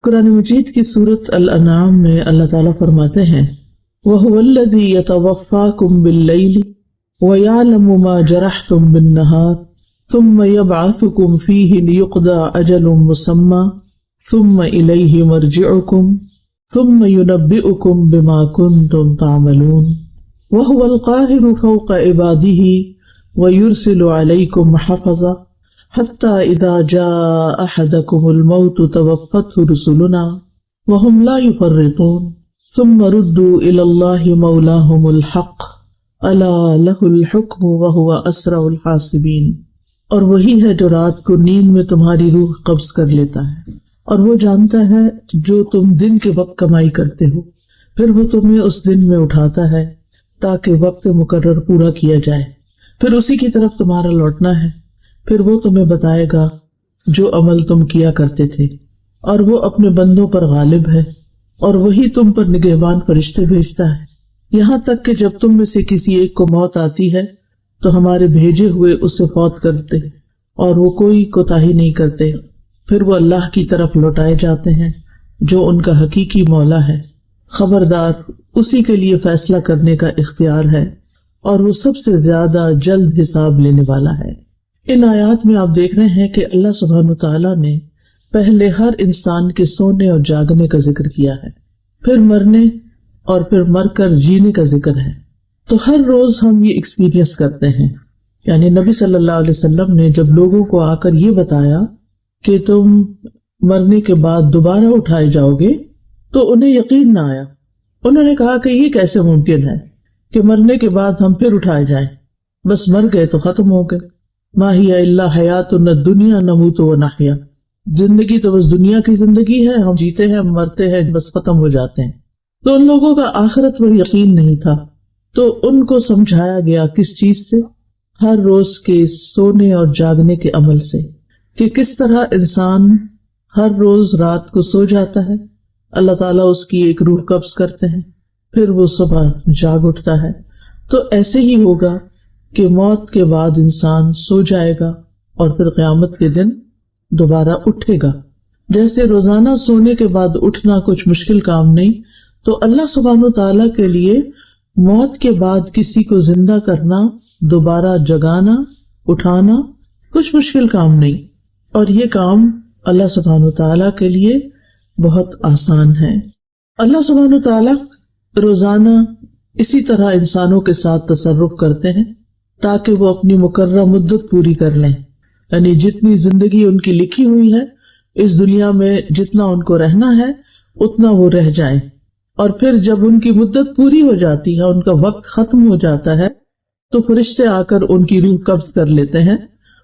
قرآن مجید کی سورۃ الانعام میں اللہ تعالیٰ فرماتے ہیں وَهُوَ الَّذِي يَتَوَفَّاكُم بِاللَّيْلِ وَيَعْلَمُ مَا جَرَحْتُم بِالنَّهَارِ ثُمَّ يَبْعَثُكُم فِيهِ لِيُقْضَىٰ أَجَلٌ مُّسَمًّى ثُمَّ إِلَيْهِ مَرْجِعُكُمْ ثُمَّ يُنَبِّئُكُم بِمَا كُنتُمْ تَعْمَلُونَ وَهُوَ الْقَاهِرُ فَوْقَ عِبَادِهِ وَيُرْسِلُ عَلَيْكُمْ حَفَظًا حتى إذا جاء أحدكم الموت توفته رسلنا وهم لا يفرطون ثم ردوا إلى الله مولاهم الحق ألا له الحكم وهو أسرع الحاسبين۔ اور وہی ہے جو رات کو نیند میں تمہاری روح قبض کر لیتا ہے، اور وہ جانتا ہے جو تم دن کے وقت کمائی کرتے ہو، پھر وہ تمہیں اس دن میں اٹھاتا ہے تاکہ وقت مقرر پورا کیا جائے، پھر اسی کی طرف تمہارا لوٹنا ہے، پھر وہ تمہیں بتائے گا جو عمل تم کیا کرتے تھے، اور وہ اپنے بندوں پر غالب ہے، اور وہی تم پر نگہبان فرشتے بھیجتا ہے، یہاں تک کہ جب تم میں سے کسی ایک کو موت آتی ہے تو ہمارے بھیجے ہوئے اسے فوت کرتے ہیں، اور وہ کوئی کوتاہی نہیں کرتے، پھر وہ اللہ کی طرف لوٹائے جاتے ہیں جو ان کا حقیقی مولا ہے، خبردار اسی کے لیے فیصلہ کرنے کا اختیار ہے، اور وہ سب سے زیادہ جلد حساب لینے والا ہے۔ ان آیات میں آپ دیکھ رہے ہیں کہ اللہ سبحانہ وتعالیٰ نے پہلے ہر انسان کے سونے اور جاگنے کا ذکر کیا ہے، پھر مرنے اور پھر مر کر جینے کا ذکر ہے۔ تو ہر روز ہم یہ ایکسپیرینس کرتے ہیں، یعنی نبی صلی اللہ علیہ وسلم نے جب لوگوں کو آ کر یہ بتایا کہ تم مرنے کے بعد دوبارہ اٹھائے جاؤ گے تو انہیں یقین نہ آیا۔ انہوں نے کہا کہ یہ کیسے ممکن ہے کہ مرنے کے بعد ہم پھر اٹھائے جائیں، بس مر گئے تو ختم ہو گئے، ما ہی الا حیاتنا الدنیا نموت و نحیا، زندگی تو بس دنیا کی زندگی ہے، ہم جیتے ہیں مرتے ہیں بس ختم ہو جاتے ہیں۔ تو ان لوگوں کا آخرت پر یقین نہیں تھا، تو ان کو سمجھایا گیا کس چیز سے؟ ہر روز کے سونے اور جاگنے کے عمل سے، کہ کس طرح انسان ہر روز رات کو سو جاتا ہے، اللہ تعالیٰ اس کی ایک روح قبض کرتے ہیں، پھر وہ صبح جاگ اٹھتا ہے۔ تو ایسے ہی ہوگا کہ موت کے بعد انسان سو جائے گا اور پھر قیامت کے دن دوبارہ اٹھے گا۔ جیسے روزانہ سونے کے بعد اٹھنا کچھ مشکل کام نہیں، تو اللہ سبحانہ وتعالیٰ کے لیے موت کے بعد کسی کو زندہ کرنا، دوبارہ جگانا، اٹھانا کچھ مشکل کام نہیں، اور یہ کام اللہ سبحانہ وتعالیٰ کے لیے بہت آسان ہے۔ اللہ سبحانہ وتعالیٰ روزانہ اسی طرح انسانوں کے ساتھ تصرف کرتے ہیں تاکہ وہ اپنی مقررہ مدت پوری کر لیں، یعنی جتنی زندگی ان کی لکھی ہوئی ہے اس دنیا میں، جتنا ان کو رہنا ہے اتنا وہ رہ جائیں، اور پھر جب ان کی مدت پوری ہو جاتی ہے، ان کا وقت ختم ہو جاتا ہے، تو فرشتے آ کر ان کی روح قبض کر لیتے ہیں،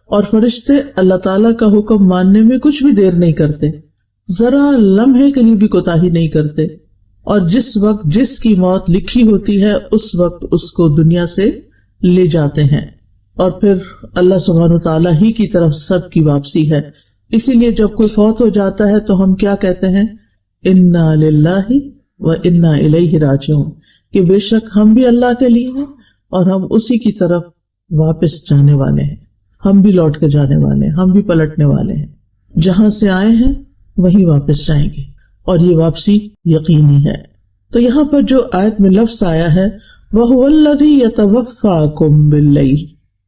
اور فرشتے اللہ تعالیٰ کا حکم ماننے میں کچھ بھی دیر نہیں کرتے، ذرا لمحے کے لیے بھی کوتاہی نہیں کرتے، اور جس وقت جس کی موت لکھی ہوتی ہے اس وقت اس کو دنیا سے لے جاتے ہیں، اور پھر اللہ سبحانہ تعالیٰ ہی کی طرف سب کی واپسی ہے۔ اسی لیے جب کوئی فوت ہو جاتا ہے تو ہم کیا کہتے ہیں؟ انا للہ و انا الیہ راجعون، کہ بے شک ہم بھی اللہ کے لیے ہیں اور ہم اسی کی طرف واپس جانے والے ہیں، ہم بھی لوٹ کے جانے والے ہیں، ہم بھی پلٹنے والے ہیں، جہاں سے آئے ہیں وہیں واپس جائیں گے، اور یہ واپسی یقینی ہے۔ تو یہاں پر جو آیت میں لفظ آیا ہے وَهُوَ الَّذِي يَتَوَفَّاكُم بِاللَّيْلِ،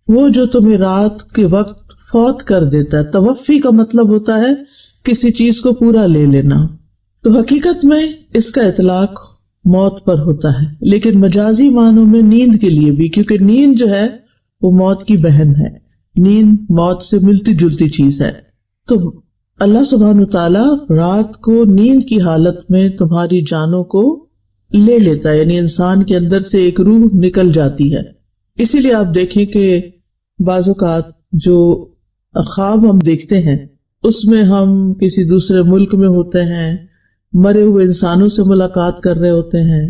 وہ جو تمہیں رات کے وقت فوت کر دیتا ہے۔ توفی کا مطلب ہوتا ہے کسی چیز کو پورا لے لینا، تو حقیقت میں اس کا اطلاق موت پر ہوتا ہے، لیکن مجازی معنوں میں نیند کے لیے بھی، کیونکہ نیند جو ہے وہ موت کی بہن ہے، نیند موت سے ملتی جلتی چیز ہے۔ تو اللہ سبحانہ تعالیٰ رات کو نیند کی حالت میں تمہاری جانوں کو لے لیتا ہے، یعنی انسان کے اندر سے ایک روح نکل جاتی ہے۔ اسی لیے آپ دیکھیں کہ بعض اوقات جو خواب ہم دیکھتے ہیں اس میں ہم کسی دوسرے ملک میں ہوتے ہیں، مرے ہوئے انسانوں سے ملاقات کر رہے ہوتے ہیں،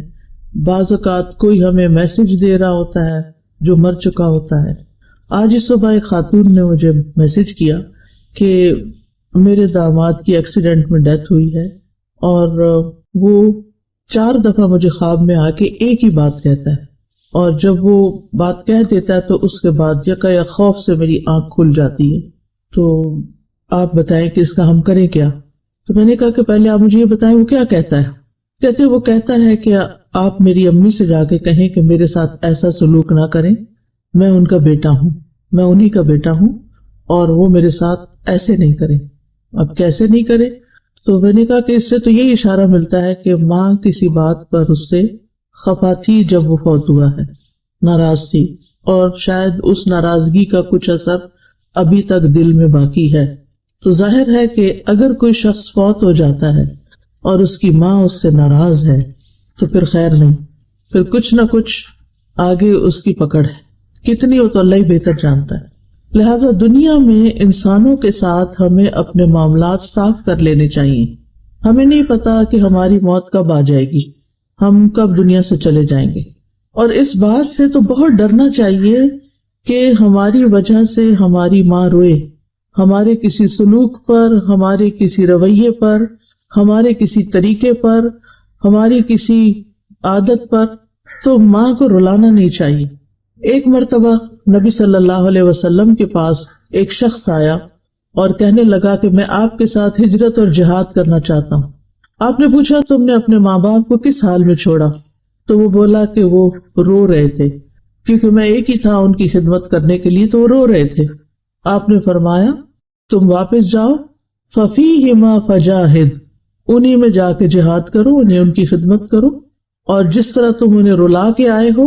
بعض اوقات کوئی ہمیں میسج دے رہا ہوتا ہے جو مر چکا ہوتا ہے۔ آج ہی صبح ایک خاتون نے مجھے میسج کیا کہ میرے داماد کی ایکسیڈنٹ میں ڈیتھ ہوئی ہے، اور وہ 4 دفعہ مجھے خواب میں آ کے ایک ہی بات کہتا ہے، اور جب وہ بات کہہ دیتا ہے تو اس کے بعد یکایک خوف سے میری آنکھ کھل جاتی ہے۔ تو آپ بتائیں کہ اس کا ہم کریں کیا؟ تو میں نے کہا کہ پہلے آپ مجھے یہ بتائیں وہ کیا کہتا ہے. کہتے وہ کہتا ہے کہ آپ میری امی سے جا کے کہیں کہ میرے ساتھ ایسا سلوک نہ کریں، میں ان کا بیٹا ہوں، میں انہی کا بیٹا ہوں، اور وہ میرے ساتھ ایسے نہیں کریں. اب کیسے نہیں کرے؟ تو میں نے کہا کہ اس سے تو یہی اشارہ ملتا ہے کہ ماں کسی بات پر اس سے خفا تھی جب وہ فوت ہوا ہے، ناراض تھی، اور شاید اس ناراضگی کا کچھ اثر ابھی تک دل میں باقی ہے. تو ظاہر ہے کہ اگر کوئی شخص فوت ہو جاتا ہے اور اس کی ماں اس سے ناراض ہے تو پھر خیر نہیں، پھر کچھ نہ کچھ آگے اس کی پکڑ ہے، کتنی وہ تو اللہ ہی بہتر جانتا ہے. لہٰذا دنیا میں انسانوں کے ساتھ ہمیں اپنے معاملات صاف کر لینے چاہیے. ہمیں نہیں پتا کہ ہماری موت کب آ جائے گی، ہم کب دنیا سے چلے جائیں گے، اور اس بات سے تو بہت ڈرنا چاہیے کہ ہماری وجہ سے ہماری ماں روئے، ہمارے کسی سلوک پر، ہمارے کسی رویے پر، ہمارے کسی طریقے پر، ہماری کسی عادت پر. تو ماں کو رلانا نہیں چاہیے. ایک مرتبہ نبی صلی اللہ علیہ وسلم کے پاس ایک شخص آیا اور کہنے لگا کہ میں آپ کے ساتھ ہجرت اور جہاد کرنا چاہتا ہوں. آپ نے پوچھا تم نے اپنے ماں باپ کو کس حال میں چھوڑا؟ تو وہ بولا کہ وہ رو رہے تھے، کیونکہ میں ایک ہی تھا ان کی خدمت کرنے کے لیے، تو وہ رو رہے تھے. آپ نے فرمایا تم واپس جاؤ، فَفِيهِمَا فَجَاهِدْ، انہی میں جا کے جہاد کرو، انہیں ان کی خدمت کرو، اور جس طرح تم انہیں رلا کے آئے ہو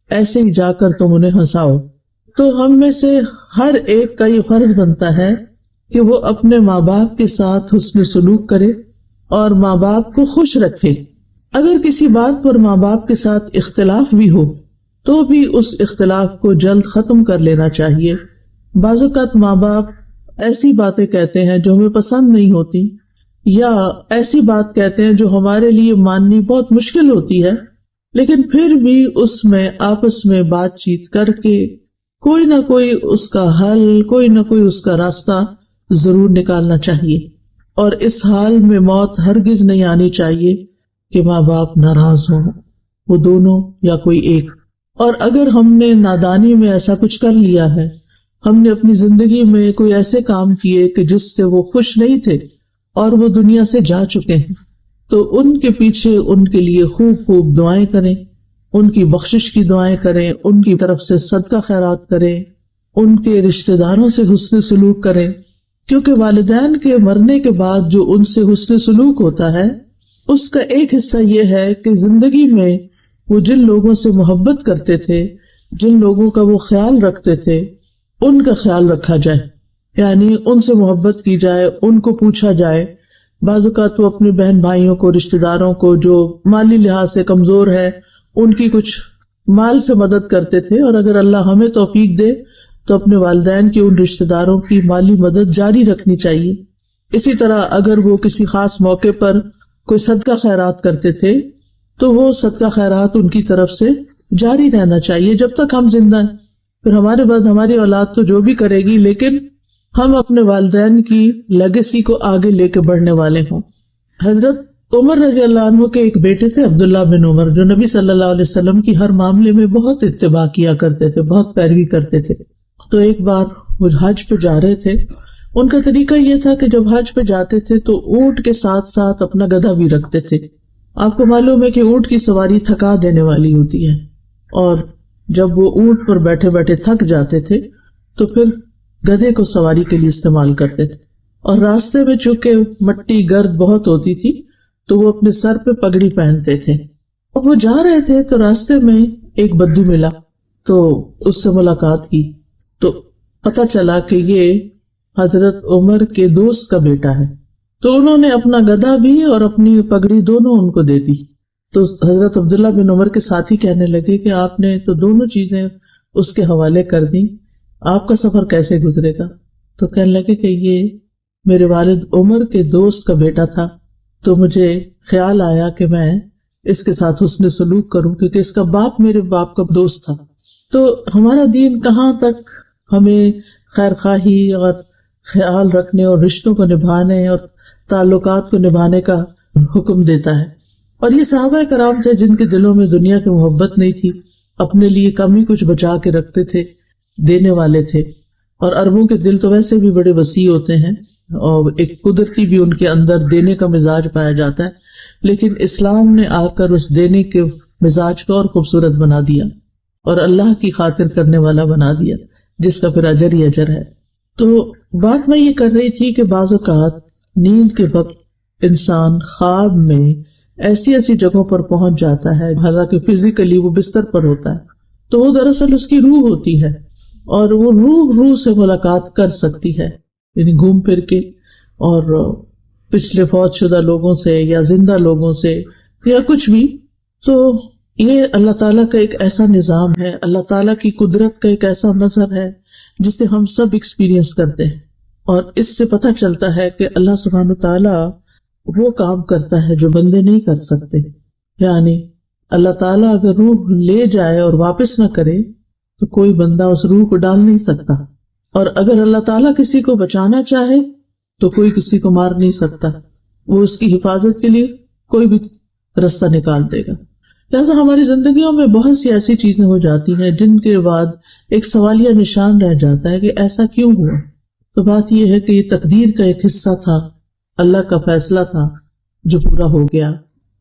ایسے ہی جا کر تم انہیں ہنساؤ. تو ہم میں سے ہر ایک کا یہ فرض بنتا ہے کہ وہ اپنے ماں باپ کے ساتھ حسن سلوک کرے اور ماں باپ کو خوش رکھے. اگر کسی بات پر ماں باپ کے ساتھ اختلاف بھی ہو تو بھی اس اختلاف کو جلد ختم کر لینا چاہیے. بعض اوقات ماں باپ ایسی باتیں کہتے ہیں جو ہمیں پسند نہیں ہوتی، یا ایسی بات کہتے ہیں جو ہمارے لیے ماننی بہت مشکل ہوتی ہے، لیکن پھر بھی اس میں آپس میں بات چیت کر کے کوئی نہ کوئی اس کا حل، کوئی نہ کوئی اس کا راستہ ضرور نکالنا چاہیے. اور اس حال میں موت ہرگز نہیں آنی چاہیے کہ ماں باپ ناراض ہوں، وہ دونوں یا کوئی ایک. اور اگر ہم نے نادانی میں ایسا کچھ کر لیا ہے، ہم نے اپنی زندگی میں کوئی ایسے کام کیے کہ جس سے وہ خوش نہیں تھے اور وہ دنیا سے جا چکے ہیں، تو ان کے پیچھے ان کے لیے خوب خوب دعائیں کریں، ان کی بخشش کی دعائیں کریں، ان کی طرف سے صدقہ خیرات کریں، ان کے رشتہ داروں سے حسن سلوک کریں، کیونکہ والدین کے مرنے کے بعد جو ان سے حسن سلوک ہوتا ہے اس کا ایک حصہ یہ ہے کہ زندگی میں وہ جن لوگوں سے محبت کرتے تھے، جن لوگوں کا وہ خیال رکھتے تھے، ان کا خیال رکھا جائے، یعنی ان سے محبت کی جائے، ان کو پوچھا جائے. بعض اوقات وہ اپنے بہن بھائیوں کو، رشتہ داروں کو جو مالی لحاظ سے کمزور ہے ان کی کچھ مال سے مدد کرتے تھے، اور اگر اللہ ہمیں توفیق دے تو اپنے والدین کی ان رشتہ داروں کی مالی مدد جاری رکھنی چاہیے. اسی طرح اگر وہ کسی خاص موقع پر کوئی صدقہ خیرات کرتے تھے تو وہ صدقہ خیرات ان کی طرف سے جاری رہنا چاہیے جب تک ہم زندہ ہیں. پھر ہمارے بعد ہماری اولاد تو جو بھی کرے گی، لیکن ہم اپنے والدین کی لیگیسی کو آگے لے کے بڑھنے والے ہوں. حضرت عمر رضی اللہ عنہ کے ایک بیٹے تھے عبداللہ بن عمر، جو نبی صلی اللہ علیہ وسلم کی ہر معاملے میں بہت اتباع کیا کرتے تھے، بہت پیروی کرتے تھے. تو ایک بار وہ حج پہ جا رہے تھے. ان کا طریقہ یہ تھا کہ جب حج پہ جاتے تھے تو اونٹ کے ساتھ ساتھ اپنا گدھا بھی رکھتے تھے. آپ کو معلوم ہے کہ اونٹ کی سواری تھکا دینے والی ہوتی ہے، اور جب وہ اونٹ پر بیٹھے بیٹھے تھک جاتے تھے تو پھر گدھے کو سواری کے لیے استعمال کرتے تھے. اور راستے میں چونکہ مٹی گرد بہت ہوتی تھی تو وہ اپنے سر پہ پگڑی پہنتے تھے. اب وہ جا رہے تھے تو راستے میں ایک بدو ملا، تو اس سے ملاقات کی تو پتہ چلا کہ یہ حضرت عمر کے دوست کا بیٹا ہے. تو انہوں نے اپنا گدھا بھی اور اپنی پگڑی دونوں ان کو دے دی. تو حضرت عبداللہ بن عمر کے ساتھی کہنے لگے کہ آپ نے تو دونوں چیزیں اس کے حوالے کر دی، آپ کا سفر کیسے گزرے گا؟ تو کہنے لگے کہ یہ میرے والد عمر کے دوست کا بیٹا تھا، تو مجھے خیال آیا کہ میں اس کے ساتھ حسن سلوک کروں، کیونکہ اس کا باپ میرے باپ کا دوست تھا. تو ہمارا دین کہاں تک ہمیں خیر خواہی اور خیال رکھنے اور رشتوں کو نبھانے اور تعلقات کو نبھانے کا حکم دیتا ہے. اور یہ صحابہ کرام تھے جن کے دلوں میں دنیا کی محبت نہیں تھی، اپنے لیے کم ہی کچھ بچا کے رکھتے تھے، دینے والے تھے. اور عربوں کے دل تو ویسے بھی بڑے وسیع ہوتے ہیں، اور ایک قدرتی بھی ان کے اندر دینے کا مزاج پایا جاتا ہے، لیکن اسلام نے آ کر اس دینے کے مزاج کو اور خوبصورت بنا دیا اور اللہ کی خاطر کرنے والا بنا دیا، جس کا پھر اجر ہی اجر ہے۔ تو بات میں یہ کر رہی تھی کہ بعض اوقات نیند کے وقت انسان خواب میں ایسی ایسی جگہوں پر پہنچ جاتا ہے، حالانکہ فزیکلی وہ بستر پر ہوتا ہے، تو وہ دراصل اس کی روح ہوتی ہے، اور وہ روح سے ملاقات کر سکتی ہے، یعنی گھوم پھر کے، اور پچھلے فوت شدہ لوگوں سے یا زندہ لوگوں سے یا کچھ بھی۔ تو یہ اللہ تعالیٰ کا ایک ایسا نظام ہے، اللہ تعالیٰ کی قدرت کا ایک ایسا مظہر ہے جسے ہم سب ایکسپیرینس کرتے ہیں، اور اس سے پتہ چلتا ہے کہ اللہ سبحانہ تعالیٰ وہ کام کرتا ہے جو بندے نہیں کر سکتے۔ یعنی اللہ تعالیٰ اگر روح لے جائے اور واپس نہ کرے تو کوئی بندہ اس روح کو ڈال نہیں سکتا، اور اگر اللہ تعالیٰ کسی کو بچانا چاہے تو کوئی کسی کو مار نہیں سکتا، وہ اس کی حفاظت کے لیے کوئی بھی رستہ نکال دے گا۔ لہٰذا ہماری زندگیوں میں بہت سی ایسی چیزیں ہو جاتی ہیں جن کے بعد ایک سوالیہ نشان رہ جاتا ہے کہ ایسا کیوں ہوا۔ تو بات یہ ہے کہ یہ تقدیر کا ایک حصہ تھا، اللہ کا فیصلہ تھا جو پورا ہو گیا۔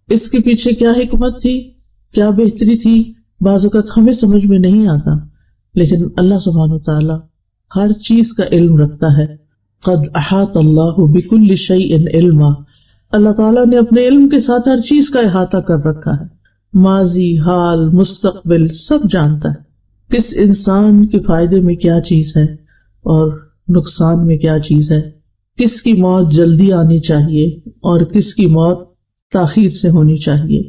اس کے پیچھے کیا حکمت تھی، کیا بہتری تھی، بعض اوقات ہمیں سمجھ میں نہیں آتا، لیکن اللہ سبحانہ وتعالی ہر چیز کا علم رکھتا ہے۔ قد احاط اللہ بکل شیء علما، اللہ تعالیٰ نے اپنے علم کے ساتھ ہر چیز کا احاطہ کر رکھا ہے، ماضی، حال، مستقبل سب جانتا ہے، کس انسان کے فائدے میں کیا چیز ہے اور نقصان میں کیا چیز ہے، کس کی موت جلدی آنی چاہیے اور کس کی موت تاخیر سے ہونی چاہیے،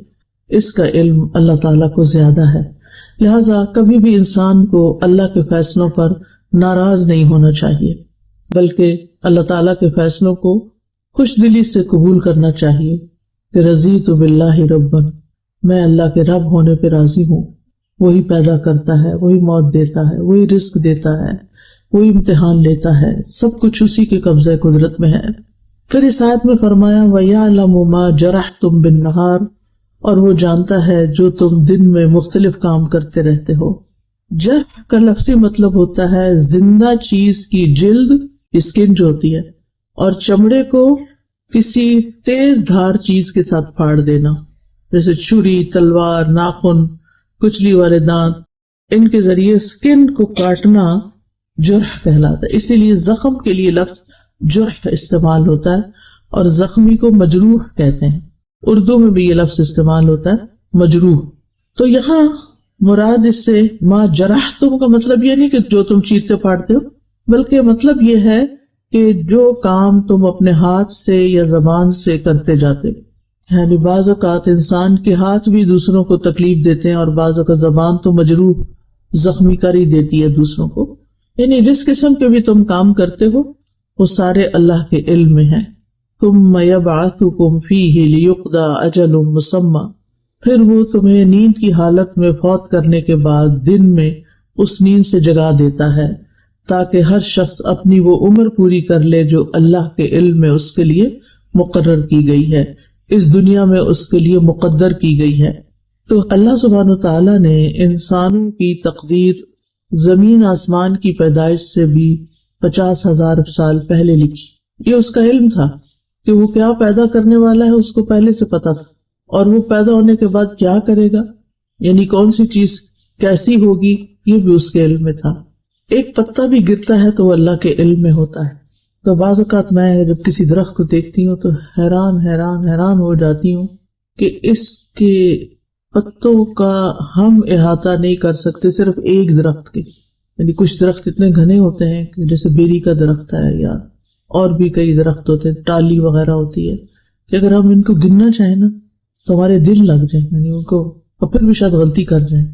اس کا علم اللہ تعالیٰ کو زیادہ ہے۔ لہذا کبھی بھی انسان کو اللہ کے فیصلوں پر ناراض نہیں ہونا چاہیے، بلکہ اللہ تعالیٰ کے فیصلوں کو خوش دلی سے قبول کرنا چاہیے کہ رضیت باللہ ربا، میں اللہ کے رب ہونے پہ راضی ہوں، وہی پیدا کرتا ہے، وہی موت دیتا ہے، وہی رزق دیتا ہے، وہی امتحان لیتا ہے، سب کچھ اسی کے قبضہ قدرت میں ہے۔ پھر اس آیت میں فرمایا وَيَعْلَمُ مَا جَرَحْتُمْ بِالنَّهَارِ، اور وہ جانتا ہے جو تم دن میں مختلف کام کرتے رہتے ہو۔ جرح کا لفظی مطلب ہوتا ہے زندہ چیز کی جلد، اسکن جو ہوتی ہے، اور چمڑے کو کسی تیز دھار چیز کے ساتھ پھاڑ دینا، جیسے چھری، تلوار، ناخن، کچلی والے دانت، ان کے ذریعے اسکن کو کاٹنا جرح کہلاتا ہے۔ اسی لیے زخم کے لیے لفظ جرح استعمال ہوتا ہے، اور زخمی کو مجروح کہتے ہیں، اردو میں بھی یہ لفظ استعمال ہوتا ہے مجروح۔ تو یہاں مراد اس سے ما جرحتم کا مطلب یہ نہیں کہ جو تم چیرتے پھاڑتے ہو، بلکہ مطلب یہ ہے کہ جو کام تم اپنے ہاتھ سے یا زبان سے کرتے جاتے ہو، یعنی بعض اوقات انسان کے ہاتھ بھی دوسروں کو تکلیف دیتے ہیں، اور بعض اوقات زبان تو مجروح زخمی کر ہی دیتی ہے دوسروں کو، یعنی جس قسم کے بھی تم کام کرتے ہو وہ سارے اللہ کے علم میں ہیں۔ ثم یبعثکم فیہ لیقضی اجل مسمی، پھر وہ تمہیں نیند کی حالت میں فوت کرنے کے بعد دن میں اس نیند سے جگا دیتا ہے تاکہ ہر شخص اپنی وہ عمر پوری کر لے جو اللہ کے علم میں اس کے لیے مقرر کی گئی ہے، اس دنیا میں اس کے لیے مقدر کی گئی ہے۔ تو اللہ سبحانہ تعالیٰ نے انسانوں کی تقدیر زمین آسمان کی پیدائش سے بھی 50,000 سال پہلے لکھی۔ یہ اس کا علم تھا کہ وہ کیا پیدا کرنے والا ہے، اس کو پہلے سے پتا تھا، اور وہ پیدا ہونے کے بعد کیا کرے گا، یعنی کون سی چیز کیسی ہوگی، یہ بھی اس کے علم میں تھا۔ ایک پتا بھی گرتا ہے تو وہ اللہ کے علم میں ہوتا ہے۔ تو بعض اوقات میں جب کسی درخت کو دیکھتی ہوں تو حیران ہو جاتی ہوں کہ اس کے پتوں کا ہم احاطہ نہیں کر سکتے صرف ایک درخت کے، یعنی کچھ درخت اتنے گھنے ہوتے ہیں کہ جیسے بیری کا درخت ہے یا اور بھی کئی درخت ہوتے ہیں، ٹالی وغیرہ ہوتی ہے، کہ اگر ہم ان کو گننا چاہیں نا تو ہمارے دل لگ جائیں، یعنی ان کو، اور پھر بھی شاید غلطی کر جائیں،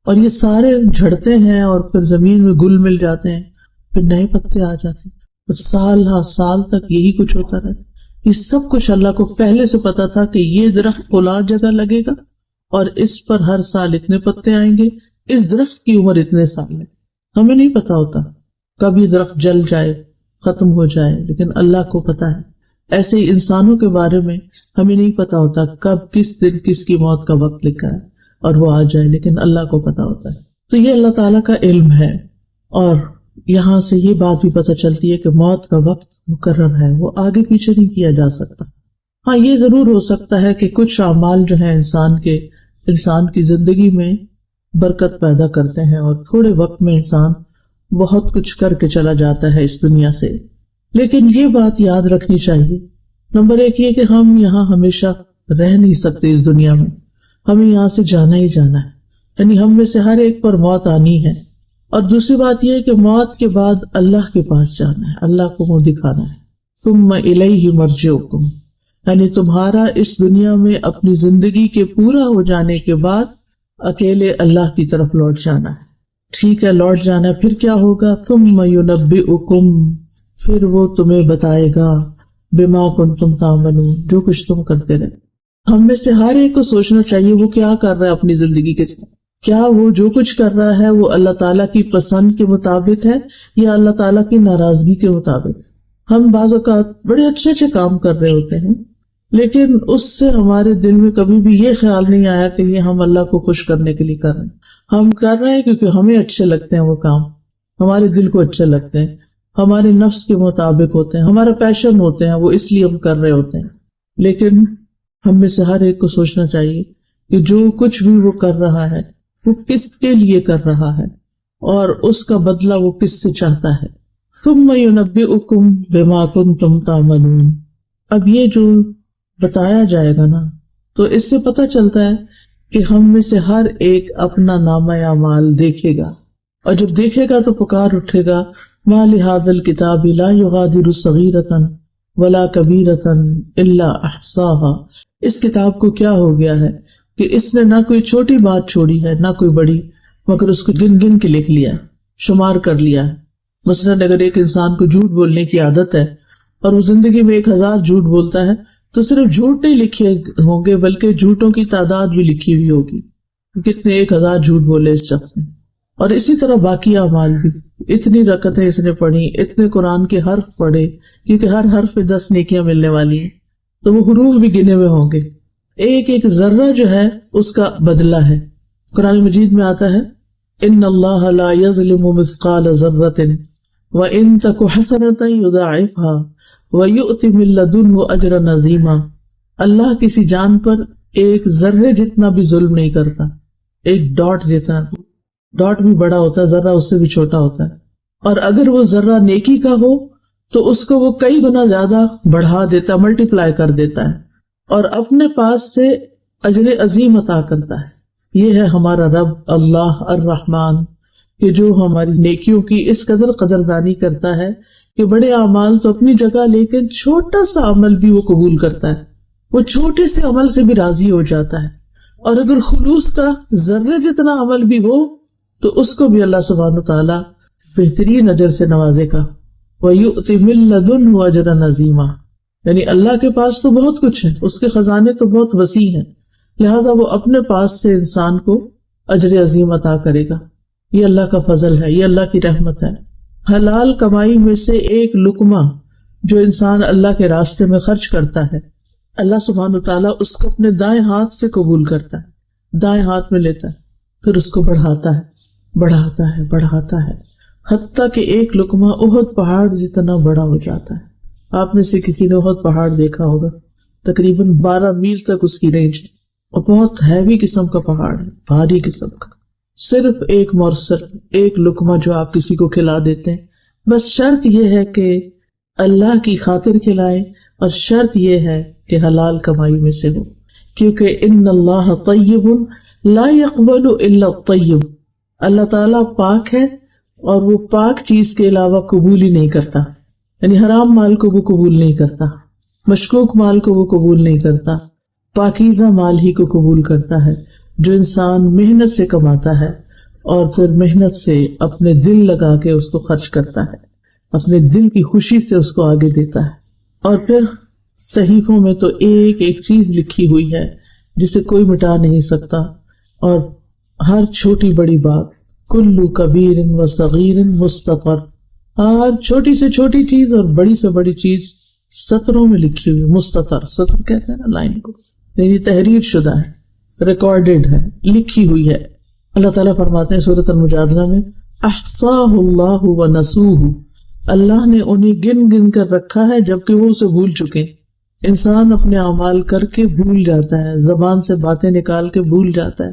اور یہ سارے جھڑتے ہیں اور پھر زمین میں گل مل جاتے ہیں، پھر نئے پتے آ جاتے ہیں، سال ہر سال تک یہی کچھ ہوتا رہتا۔ یہ سب کچھ اللہ کو پہلے سے پتا تھا کہ یہ درخت فلاں جگہ لگے گا اور اس پر ہر سال اتنے پتے آئیں گے، اس درخت کی عمر اتنے سال ہے۔ ہمیں نہیں پتا ہوتا کب یہ درخت جل جائے، ختم ہو جائے، لیکن اللہ کو پتا ہے۔ ایسے ہی انسانوں کے بارے میں ہمیں نہیں پتا ہوتا کب کس دن کس کی موت کا وقت لکھا ہے اور وہ آ جائے، لیکن اللہ کو پتا ہوتا ہے۔ تو یہ اللہ تعالیٰ کا علم ہے، اور یہاں سے یہ بات بھی پتہ چلتی ہے کہ موت کا وقت مقرر ہے، وہ آگے پیچھے نہیں کیا جا سکتا۔ ہاں یہ ضرور ہو سکتا ہے کہ کچھ اعمال جو ہیں انسان کی زندگی میں برکت پیدا کرتے ہیں اور تھوڑے وقت میں انسان بہت کچھ کر کے چلا جاتا ہے اس دنیا سے، لیکن یہ بات یاد رکھنی چاہیے، نمبر ایک یہ کہ ہم یہاں ہمیشہ رہ نہیں سکتے اس دنیا میں، ہمیں یہاں سے جانا ہی جانا ہے، یعنی ہم میں سے ہر ایک پر موت آنی ہے۔ اور دوسری بات یہ ہے کہ موت کے بعد اللہ کے پاس جانا ہے، اللہ کو منہ دکھانا ہے۔ ثم الیہ مرجعکم، یعنی تمہارا اس دنیا میں اپنی زندگی کے پورا ہو جانے کے بعد اکیلے اللہ کی طرف لوٹ جانا ہے۔ ٹھیک ہے، لوٹ جانا ہے، پھر کیا ہوگا؟ ثم ینبئکم، پھر وہ تمہیں بتائے گا بما کنتم تعملون، جو کچھ تم کرتے رہے۔ ہم میں سے ہر ایک کو سوچنا چاہیے وہ کیا کر رہا ہے اپنی زندگی کے ساتھ، کیا وہ جو کچھ کر رہا ہے وہ اللہ تعالیٰ کی پسند کے مطابق ہے یا اللہ تعالیٰ کی ناراضگی کے مطابق۔ ہم بعض اوقات بڑے اچھے اچھے کام کر رہے ہوتے ہیں، لیکن اس سے ہمارے دل میں کبھی بھی یہ خیال نہیں آیا کہ یہ ہم اللہ کو خوش کرنے کے لیے کر رہے ہیں، ہم کر رہے ہیں کیونکہ ہمیں اچھے لگتے ہیں، وہ کام ہمارے دل کو اچھے لگتے ہیں، ہمارے نفس کے مطابق ہوتے ہیں، ہمارا پیشن ہوتے ہیں، وہ اس لیے ہم کر رہے ہوتے ہیں۔ لیکن ہم میں سے ہر ایک کو سوچنا چاہیے کہ جو کچھ بھی وہ کر رہا ہے وہ کس کے لیے کر رہا ہے اور اس کا بدلہ وہ کس سے چاہتا ہے۔ ثم ینبئکم بما کنتم تعملون، اب یہ جو بتایا جائے گا نا تو اس سے پتہ چلتا ہے کہ ہم میں سے ہر ایک اپنا نامہ اعمال دیکھے گا، اور جب دیکھے گا تو پکار اٹھے گا ما لہذا الکتاب لا یغادر صغیرۃ ولا کبیرۃ الا احصاها، اس کتاب کو کیا ہو گیا ہے کہ اس نے نہ کوئی چھوٹی بات چھوڑی ہے نہ کوئی بڑی، مگر اس کو گن گن کے لکھ لیا، شمار کر لیا ہے۔ مثلاً اگر ایک انسان کو جھوٹ بولنے کی عادت ہے اور وہ زندگی میں 1000 جھوٹ بولتا ہے تو صرف جھوٹ نہیں لکھے ہوں گے بلکہ جھوٹوں کی تعداد بھی لکھی ہوئی ہوگی، کتنے 1000 جھوٹ بولے اس شخص نے۔ اور اسی طرح باقی اعمال بھی، اتنی رکعتیں اس نے پڑھی، اتنے قرآن کے حرف پڑھے، کیونکہ ہر حرف پہ 10 نیکیاں ملنے والی ہیں، تو وہ حروف بھی گنے ہوئے ہوں گے، ایک ایک ذرہ جو ہے اس کا بدلہ ہے۔ قرآن مجید میں آتا ہے ان اللہ لا یظلم مثقال ذرۃ وان تک حسنۃ یضاعفها ویؤت من لدنہ اجرا عظیما، اللہ کسی جان پر ایک ذرے جتنا بھی ظلم نہیں کرتا، ایک ڈاٹ جتنا، ڈاٹ بھی بڑا ہوتا ہے، ذرہ اس سے بھی چھوٹا ہوتا ہے، اور اگر وہ ذرہ نیکی کا ہو تو اس کو وہ کئی گنا زیادہ بڑھا دیتا ہے، ملٹی پلائی کر دیتا ہے، اور اپنے پاس سے اجر عظیم عطا کرتا ہے۔ یہ ہے ہمارا رب اللہ الرحمن، کہ جو ہماری نیکیوں کی اس قدر قدردانی کرتا ہے کہ بڑے اعمال تو اپنی جگہ، لیکن چھوٹا سا عمل بھی وہ قبول کرتا ہے، وہ چھوٹے سے عمل سے بھی راضی ہو جاتا ہے، اور اگر خلوص کا ذرے جتنا عمل بھی ہو تو اس کو بھی اللہ سبحانہ تعالیٰ بہترین اجر سے نوازے گا۔ وَيُؤْتِ مِن لَّدُنْهُ أَجْرًا عَظِيمًا، یعنی اللہ کے پاس تو بہت کچھ ہے، اس کے خزانے تو بہت وسیع ہیں، لہٰذا وہ اپنے پاس سے انسان کو اجر عظیم عطا کرے گا۔ یہ اللہ کا فضل ہے، یہ اللہ کی رحمت ہے۔ حلال کمائی میں سے ایک لقمہ جو انسان اللہ کے راستے میں خرچ کرتا ہے، اللہ سبحانہ تعالیٰ اس کو اپنے دائیں ہاتھ سے قبول کرتا ہے، دائیں ہاتھ میں لیتا ہے، پھر اس کو بڑھاتا ہے، بڑھاتا ہے، بڑھاتا ہے، حتیٰ کہ ایک لقمہ احد پہاڑ جتنا بڑا ہو جاتا ہے۔ آپ میں سے کسی نے احد پہاڑ دیکھا ہوگا، تقریباً 12 میل تک اس کی رینج ہے، اور بہت ہیوی قسم کا پہاڑ ہے، بھاری قسم کا۔ صرف ایک مورسل، ایک لقمہ جو آپ کسی کو کھلا دیتے ہیں، بس شرط یہ ہے کہ اللہ کی خاطر کھلائے، اور شرط یہ ہے کہ حلال کمائی میں سے ہو، کیونکہ ان اللہ طیب لا يقبل الا الطیب، اللہ تعالیٰ پاک ہے اور وہ پاک چیز کے علاوہ قبول ہی نہیں کرتا، یعنی حرام مال کو وہ قبول نہیں کرتا، مشکوک مال کو وہ قبول نہیں کرتا، پاکیزہ مال ہی کو قبول کرتا ہے، جو انسان محنت سے کماتا ہے اور پھر محنت سے اپنے دل لگا کے اس کو خرچ کرتا ہے، اپنے دل کی خوشی سے اس کو آگے دیتا ہے، اور پھر صحیفوں میں تو ایک ایک چیز لکھی ہوئی ہے جسے کوئی مٹا نہیں سکتا، اور ہر چھوٹی بڑی بات، کلو کبیر و صغیر مستطر، ہر چھوٹی سے چھوٹی چیز اور بڑی سے بڑی چیز سطروں میں لکھی ہوئی، مستطر، سطر کہتے ہیں نا لائن کو، یعنی تحریر شدہ ہے، ریکارڈڈ ہے، لکھی ہوئی ہے۔ اللہ تعالیٰ فرماتے ہیں سورۃ المجادلہ میں احصاہ اللہ ونسوہ، اللہ نے انہیں گن گن کر رکھا ہے جبکہ وہ اسے بھول چکے. انسان اپنے اعمال کر کے بھول جاتا ہے، زبان سے باتیں نکال کے بھول جاتا ہے،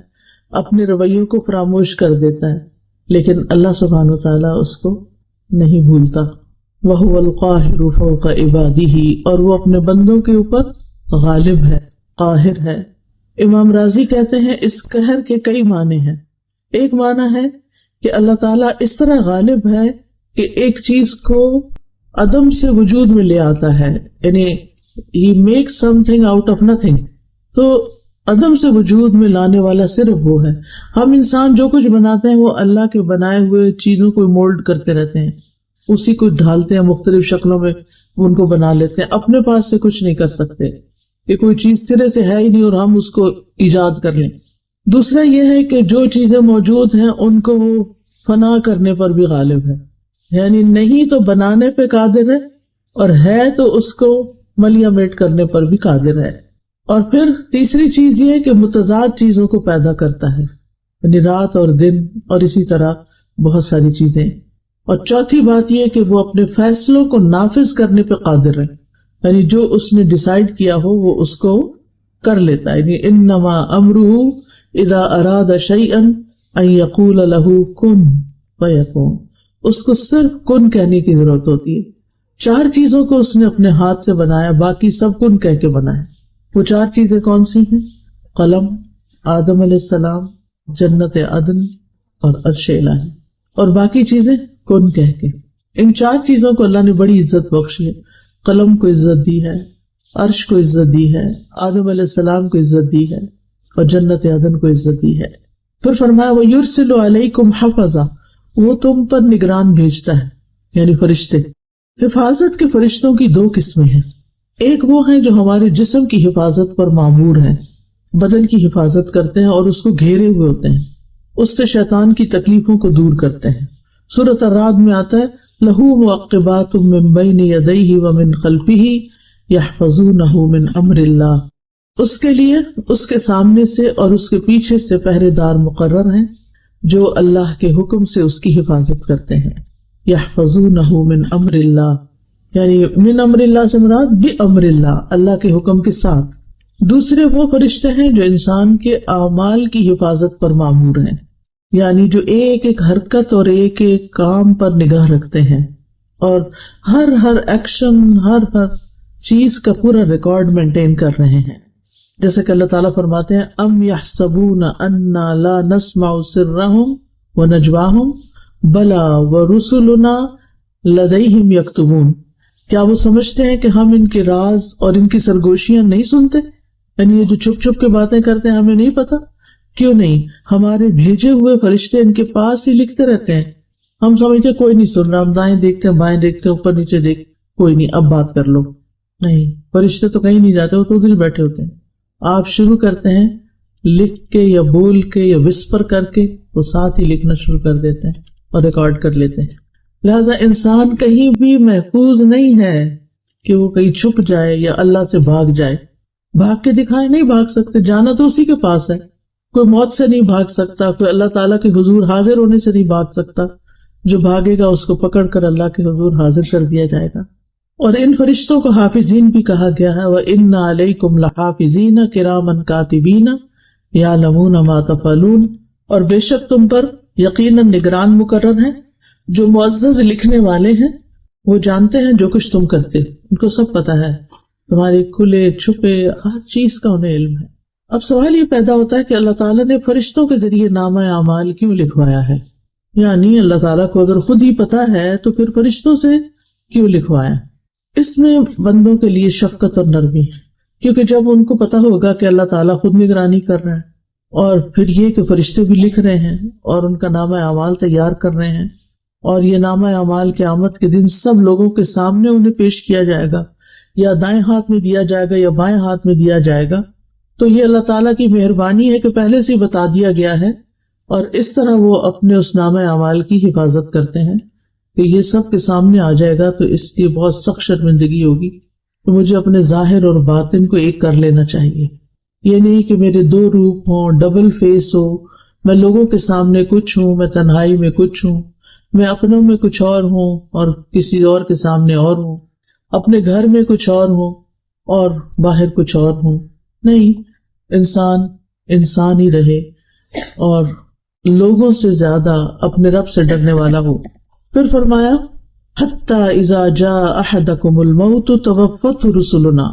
اپنے رویوں کو فراموش کر دیتا ہے، لیکن اللہ سبحانہ وتعالیٰ اس کو نہیں بھولتا. وَهُوَ الْقَاهِرُ فَوْقَ عِبَادِهِ، اور وہ اپنے بندوں کے اوپر غالب ہے، قاہر ہے. امام راضی کہتے ہیں اس قہر کے کئی معنی ہیں. ایک معنی ہے کہ اللہ تعالیٰ اس طرح غالب ہے کہ ایک چیز کو عدم سے وجود میں لے آتا ہے، یعنی he makes something out of nothing. تو عدم سے وجود میں لانے والا صرف وہ ہے. ہم انسان جو کچھ بناتے ہیں وہ اللہ کے بنائے ہوئے چیزوں کو مولڈ کرتے رہتے ہیں، اسی کو ڈھالتے ہیں، مختلف شکلوں میں ان کو بنا لیتے ہیں، اپنے پاس سے کچھ نہیں کر سکتے کہ کوئی چیز سرے سے ہے ہی نہیں اور ہم اس کو ایجاد کر لیں. دوسرا یہ ہے کہ جو چیزیں موجود ہیں ان کو وہ فنا کرنے پر بھی غالب ہے، یعنی نہیں تو بنانے پہ قادر ہے، اور ہے تو اس کو ملیا میٹ کرنے پر بھی قادر ہے. اور پھر تیسری چیز یہ ہے کہ متضاد چیزوں کو پیدا کرتا ہے، یعنی رات اور دن اور اسی طرح بہت ساری چیزیں. اور چوتھی بات یہ کہ وہ اپنے فیصلوں کو نافذ کرنے پہ قادر ہے، یعنی جو اس نے ڈیسائیڈ کیا ہو وہ اس کو کر لیتا ہے. یعنی انما امرہ اذا اراد شیئا ان یقول له کن فیکون، اس کو صرف کن کہنے کی ضرورت ہوتی ہے. 4 چیزوں کو اس نے اپنے ہاتھ سے بنایا، باقی سب کن کہہ کے بنایا. وہ 4 چیزیں کون سی ہیں؟ قلم، آدم علیہ السلام، جنت عدن اور عرش الہی، اور باقی چیزیں کن کہہ کے. ان 4 چیزوں کو اللہ نے بڑی عزت بخشی ہے. قلم کو عزت دی ہے، عرش کو عزت دی ہے، آدم علیہ السلام کو عزت دی ہے، اور جنت عدن کو عزت دی ہے. پھر فرمایا وَيُرْسِلُ عَلَيْكُمْ حَفَظًا، وہ تم پر نگران بھیجتا ہے، یعنی فرشتے. حفاظت کے فرشتوں کی 2 قسمیں ہیں. ایک وہ ہیں جو ہمارے جسم کی حفاظت پر مامور ہیں، بدن کی حفاظت کرتے ہیں اور اس کو گھیرے ہوئے ہوتے ہیں، اس سے شیطان کی تکلیفوں کو دور کرتے ہیں. سورۃ الرعد میں آتا ہے لَهُ مُعَقِّبَاتٌ مِّن بَيْنِ يَدَيْهِ وَمِن خَلْفِهِ يَحْفَظُونَهُ مِنْ أَمْرِ اللَّهِ، اس کے لیے اس کے سامنے سے اور اس کے پیچھے سے پہرے دار مقرر ہیں جو اللہ کے حکم سے اس کی حفاظت کرتے ہیں. يَحْفَظُونَهُ مِنْ أَمْرِ اللَّهِ، یعنی من امر اللہ سے مراد بِأَمْرِ اللَّهِ، اللہ کے حکم کے ساتھ. دوسرے وہ فرشتے ہیں جو انسان کے اعمال کی حفاظت پر مامور ہیں، یعنی جو ایک ایک حرکت اور ایک ایک کام پر نگاہ رکھتے ہیں اور ہر ایکشن، ہر چیز کا پورا ریکارڈ مینٹین کر رہے ہیں. جیسے کہ اللہ تعالیٰ فرماتے ہیں ام یحسبون انا لا نسمع سرهم ونجواهم بلا ورسلنا لدیہم یکتبون، کیا وہ سمجھتے ہیں کہ ہم ان کے راز اور ان کی سرگوشیاں نہیں سنتے؟ یعنی یہ جو چھپ چھپ کے باتیں کرتے ہیں ہمیں نہیں پتا؟ کیوں نہیں، ہمارے بھیجے ہوئے فرشتے ان کے پاس ہی لکھتے رہتے ہیں. ہم سمجھتے کوئی نہیں سن رہا، ہم دائیں دیکھتے ہیں، بائیں دیکھتے ہیں، اوپر نیچے دیکھ، کوئی نہیں اب بات کر لو. نہیں، فرشتے تو کہیں نہیں جاتے، وہ تو ادھر ہی بیٹھے ہوتے ہیں. آپ شروع کرتے ہیں لکھ کے یا بول کے یا وسپر کر کے، وہ ساتھ ہی لکھنا شروع کر دیتے ہیں اور ریکارڈ کر لیتے ہیں. لہذا انسان کہیں بھی محفوظ نہیں ہے کہ وہ کہیں چھپ جائے یا اللہ سے بھاگ جائے. بھاگ کے دکھائے نہیں بھاگ سکتے، جانا تو اسی کے پاس ہے. کوئی موت سے نہیں بھاگ سکتا، کوئی اللہ تعالیٰ کے حضور حاضر ہونے سے نہیں بھاگ سکتا. جو بھاگے گا اس کو پکڑ کر اللہ کے حضور حاضر کر دیا جائے گا. اور ان فرشتوں کو حافظین بھی کہا گیا ہے، وَإِنَّ عَلَيْكُمْ لَحَافِظِينَ كِرَامًا كَاتِبِينَ يَعْلَمُونَ مَا تَفْعَلُونَ، اور بے شک تم پر یقیناً نگران مقرر ہیں جو معزز لکھنے والے ہیں، وہ جانتے ہیں جو کچھ تم کرتے، ان کو سب پتا ہے، تمہارے کھلے چھپے ہر چیز کا انہیں علم ہے. اب سوال یہ پیدا ہوتا ہے کہ اللہ تعالیٰ نے فرشتوں کے ذریعے نامہ اعمال کیوں لکھوایا ہے؟ یعنی اللہ تعالیٰ کو اگر خود ہی پتا ہے تو پھر فرشتوں سے کیوں لکھوایا؟ اس میں بندوں کے لیے شفقت اور نرمی ہے، کیونکہ جب ان کو پتا ہوگا کہ اللہ تعالیٰ خود نگرانی کر رہا ہے، اور پھر یہ کہ فرشتے بھی لکھ رہے ہیں اور ان کا نامہ اعمال تیار کر رہے ہیں، اور یہ نامہ اعمال قیامت کے دن سب لوگوں کے سامنے انہیں پیش کیا جائے گا، یا دائیں ہاتھ میں دیا جائے گا یا بائیں ہاتھ میں دیا جائے گا. تو یہ اللہ تعالیٰ کی مہربانی ہے کہ پہلے سے بتا دیا گیا ہے، اور اس طرح وہ اپنے اس نامہ اعمال کی حفاظت کرتے ہیں کہ یہ سب کے سامنے آ جائے گا تو اس کی بہت سخت شرمندگی ہوگی. تو مجھے اپنے ظاہر اور باطن کو ایک کر لینا چاہیے. یہ نہیں کہ میرے 2 روپ ہوں، ڈبل فیس ہو، میں لوگوں کے سامنے کچھ ہوں، میں تنہائی میں کچھ ہوں. میں اپنوں میں کچھ اور ہوں اور کسی اور کے سامنے اور ہوں، اپنے گھر میں کچھ اور ہوں اور باہر کچھ اور ہوں. نہیں، انسان انسان ہی رہے اور لوگوں سے زیادہ اپنے رب سے ڈرنے والا ہو. پھر فرمایا حتی اذا جاء احدکم الموت توفته رسلنا،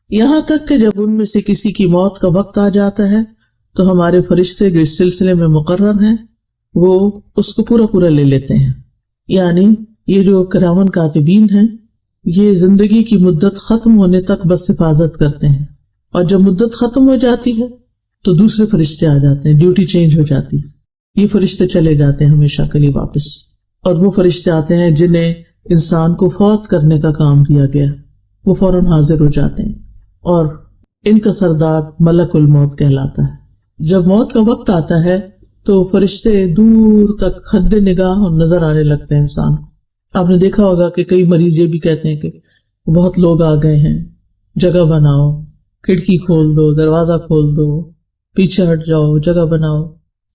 یہاں تک کہ جب ان میں سے کسی کی موت کا وقت آ جاتا ہے تو ہمارے فرشتے جو اس سلسلے میں مقرر ہیں وہ اس کو پورا لے لیتے ہیں. یعنی یہ جو کرامن کاتبین ہیں یہ زندگی کی مدت ختم ہونے تک بس حفاظت کرتے ہیں، اور جب مدت ختم ہو جاتی ہے تو دوسرے فرشتے آ جاتے ہیں، ڈیوٹی چینج ہو جاتی ہے. یہ فرشتے چلے جاتے ہیں ہمیشہ کے لیے واپس، اور وہ فرشتے آتے ہیں جنہیں انسان کو فوت کرنے کا کام دیا گیا، وہ فوراً حاضر ہو جاتے ہیں، اور ان کا سردار ملک الموت کہلاتا ہے. جب موت کا وقت آتا ہے تو فرشتے دور تک حد نگاہ اور نظر آنے لگتے ہیں انسان کو. آپ نے دیکھا ہوگا کہ کئی مریض یہ بھی کہتے ہیں کہ بہت لوگ آ گئے ہیں، جگہ بناؤ، کھڑکی کھول دو، دروازہ کھول دو، پیچھے ہٹ جاؤ، جگہ بناؤ.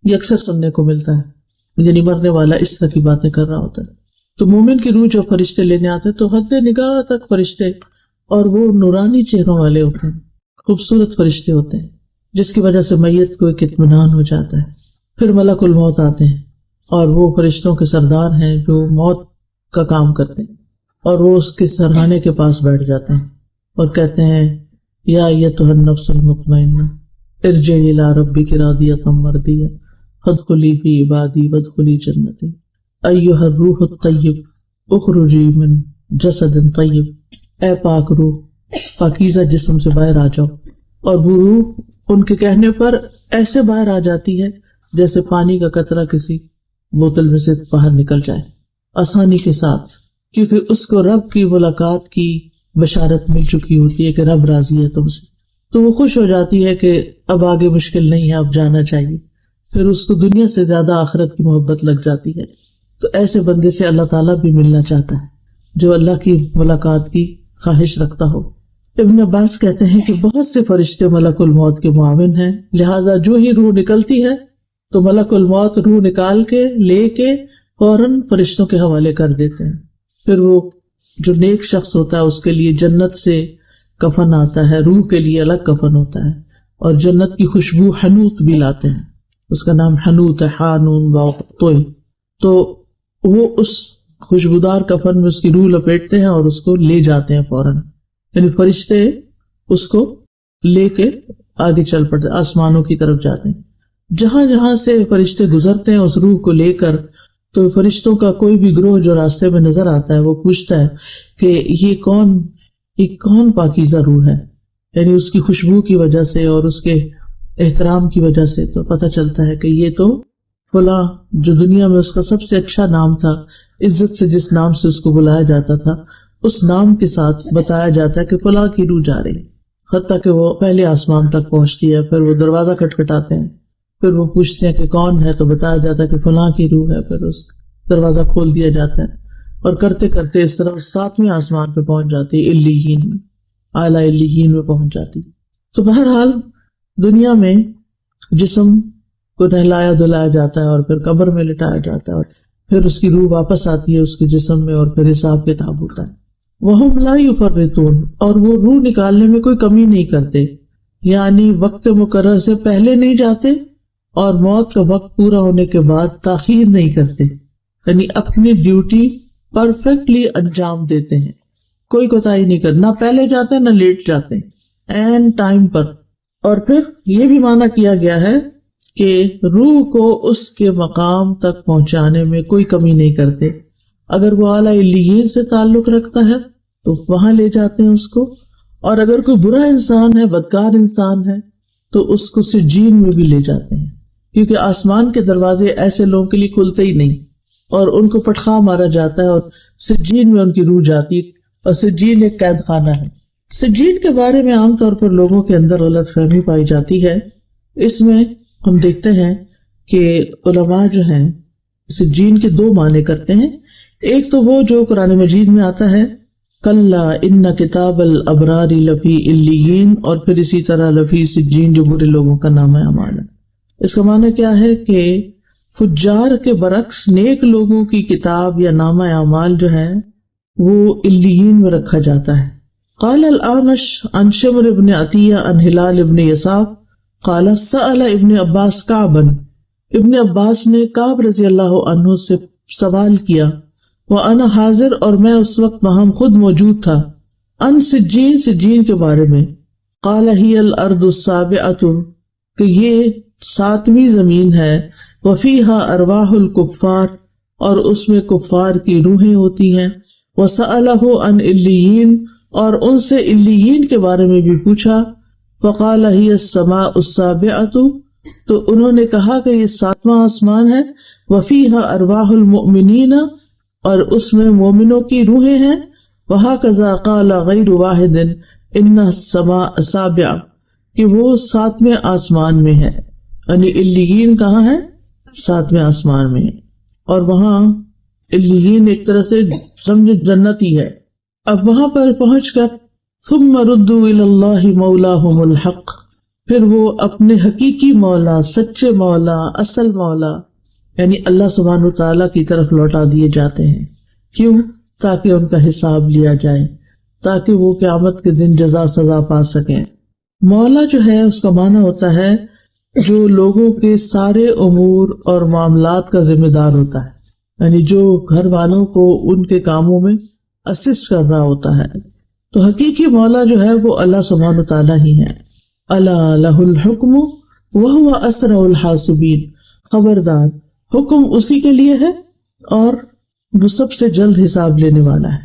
یہ اکثر سننے کو ملتا ہے، یعنی مرنے والا اس طرح کی باتیں کر رہا ہوتا ہے. تو مومن کی روح جو فرشتے لینے آتے ہیں تو حد نگاہ تک فرشتے، اور وہ نورانی چہروں والے ہوتے ہیں، خوبصورت فرشتے ہوتے ہیں، جس کی وجہ سے میت کو ایک اطمینان ہو جاتا ہے. پھر ملک الموت آتے ہیں اور وہ فرشتوں کے سردار ہیں جو موت کا کام کرتے ہیں، اور وہ اس کے سرہانے کے پاس بیٹھ جاتے ہیں اور کہتے ہیں یا ایتھا النفس المطمئنہ ارجعی الی ربک راضیۃ مرضیہ فادخلی فی عبادی وادخلی جنتی ایھا الروح الطیب اخرجی من جسد طیب. اے پاک روح، پاکیزہ جسم سے باہر آ جاؤ. اور وہ روح ان کے کہنے پر ایسے باہر آ جاتی ہے جیسے پانی کا قطرہ کسی بوتل میں سے باہر نکل جائے آسانی کے ساتھ، کیونکہ اس کو رب کی ملاقات کی بشارت مل چکی ہوتی ہے کہ رب راضی ہے تم سے. تو وہ خوش ہو جاتی ہے کہ اب آگے مشکل نہیں ہے، اب جانا چاہیے. پھر اس کو دنیا سے زیادہ آخرت کی محبت لگ جاتی ہے. تو ایسے بندے سے اللہ تعالیٰ بھی ملنا چاہتا ہے جو اللہ کی ملاقات کی خواہش رکھتا ہو. ابن عباس کہتے ہیں کہ بہت سے فرشتے ملک الموت کے معاون ہیں، لہذا جو ہی روح نکلتی ہے تو ملک الموت روح نکال کے لے کے فوراً فرشتوں کے حوالے کر دیتے ہیں. پھر وہ جو نیک شخص ہوتا ہے اس کے لیے جنت سے کفن آتا ہے، روح کے لیے الگ کفن ہوتا ہے، اور جنت کی خوشبو حنوت بھی لاتے ہیں، اس کا نام حنوت ہے، حانون واو. تو وہ اس خوشبودار کفن میں اس کی روح لپیٹتے ہیں اور اس کو لے جاتے ہیں فوراً. یعنی فرشتے اس کو لے کے آگے چل پڑتے، آسمانوں کی طرف جاتے ہیں. جہاں جہاں سے فرشتے گزرتے ہیں اس روح کو لے کر، تو فرشتوں کا کوئی بھی گروہ جو راستے میں نظر آتا ہے وہ پوچھتا ہے کہ یہ کون پاکیزہ روح ہے. یعنی اس کی خوشبو کی وجہ سے اور اس کے احترام کی وجہ سے تو پتہ چلتا ہے کہ یہ تو فلاں جو دنیا میں اس کا سب سے اچھا نام تھا، عزت سے جس نام سے اس کو بلایا جاتا تھا اس نام کے ساتھ بتایا جاتا ہے کہ فلاں کی روح جا رہی. حتیٰ کہ وہ پہلے آسمان تک پہنچتی ہے، پھر وہ دروازہ کھٹکھٹاتے ہیں، پھر وہ پوچھتے ہیں کہ کون ہے، تو بتایا جاتا ہے کہ فلاں کی روح ہے. پھر اس دروازہ کھول دیا جاتا ہے اور کرتے کرتے اس طرح 7ویں آسمان پہ پہنچ جاتی ہے، علیین میں، اعلیٰ علیین میں پہنچ جاتی. تو بہرحال دنیا میں جسم کو نہلایا دھلایا جاتا ہے اور پھر قبر میں لٹایا جاتا ہے، اور پھر اس کی روح واپس آتی ہے اس کے جسم میں، اور پھر حساب کتاب ہوتا ہے. وَهُمْ لَا يُفَرِّطُونَ، اور وہ روح نکالنے میں کوئی کمی نہیں کرتے، یعنی وقت مقرر سے پہلے نہیں جاتے اور موت کا وقت پورا ہونے کے بعد تاخیر نہیں کرتے. یعنی اپنی ڈیوٹی پرفیکٹلی انجام دیتے ہیں، کوئی کوتاہی نہیں کرتے، نہ پہلے جاتے نہ لیٹ جاتے، این ٹائم پر. اور پھر یہ بھی معنی کیا گیا ہے کہ روح کو اس کے مقام تک پہنچانے میں کوئی کمی نہیں کرتے. اگر وہ اعلیٰ علیین سے تعلق رکھتا ہے تو وہاں لے جاتے ہیں اس کو، اور اگر کوئی برا انسان ہے، بدکار انسان ہے، تو اس کو سجین میں بھی لے جاتے ہیں، کیونکہ آسمان کے دروازے ایسے لوگوں کے لیے کھلتے ہی نہیں، اور ان کو پٹخا مارا جاتا ہے اور سجین میں ان کی روح جاتی ہے. اور سجین ایک قید خانہ ہے. سجین کے بارے میں عام طور پر لوگوں کے اندر غلط فہمی پائی جاتی ہے. اس میں ہم دیکھتے ہیں کہ علماء جو ہیں سجین کے 2 معنی کرتے ہیں. ایک تو وہ جو قرآن مجید میں آتا ہے کلا ان کتاب الابرار لفی علیین، اور پھر اسی طرح لفی سجین جو برے لوگوں کا نام ہے اعمال ہے. اس کا معنی کیا ہے کہ فجار کے برعکس نیک لوگوں کی کتاب یا نامہ اعمال جو ہے وہ علیین میں رکھا جاتا ہے. قال الاعمش عن شمر بن عطیہ عن ہلال بن یساف قال سأل ابن عباس کعبا، ابن عباس نے کعب رضی اللہ عنہ سے سوال کیا، وانا حاضر اور میں اس وقت وہاں خود موجود تھا، ان سجین، سجین کے بارے میں. قال ہی الارض السابعۃ، کہ یہ 7ویں زمین ہے، وفیہا ارواح الکفار، اور اس میں کفار کی روحیں ہوتی ہیں. وسألہ عن علیین، اور ان سے علیین کے بارے میں بھی پوچھا. فقال ہی السماء السابعۃ، تو انہوں نے کہا کہ یہ 7واں آسمان ہے. وفیہا ارواح المؤمنین، اور اس میں مومنوں کی روحیں ہیں. وہکذا قال غیر واحد ان السماء السابعۃ، کہ وہ 7ویں آسمان میں ہے، یعنی علیین کہاں ہے؟ 7ویں آسمان میں. اور وہاں علیین ایک طرح سے سمجھے جنتی ہے. اب وہاں پر پہنچ کر ثم ردوا الی اللہ مولاہم الحق، پھر وہ اپنے حقیقی مولا، سچے مولا، اصل مولا یعنی اللہ سبحانہ وتعالیٰ کی طرف لوٹا دیے جاتے ہیں. کیوں؟ تاکہ ان کا حساب لیا جائے، تاکہ وہ قیامت کے دن جزا سزا پا سکیں. مولا جو ہے اس کا معنی ہوتا ہے جو لوگوں کے سارے امور اور معاملات کا ذمہ دار ہوتا ہے، یعنی جو گھر والوں کو ان کے کاموں میں اسسٹ کر رہا ہوتا ہے. تو حقیقی مولا جو ہے وہ اللہ سبحانہ وتعالیٰ ہی ہے. الا لہ الحکم وہو اسرع الحاسبین، خبردار حکم اسی کے لیے ہے اور وہ سب سے جلد حساب لینے والا ہے.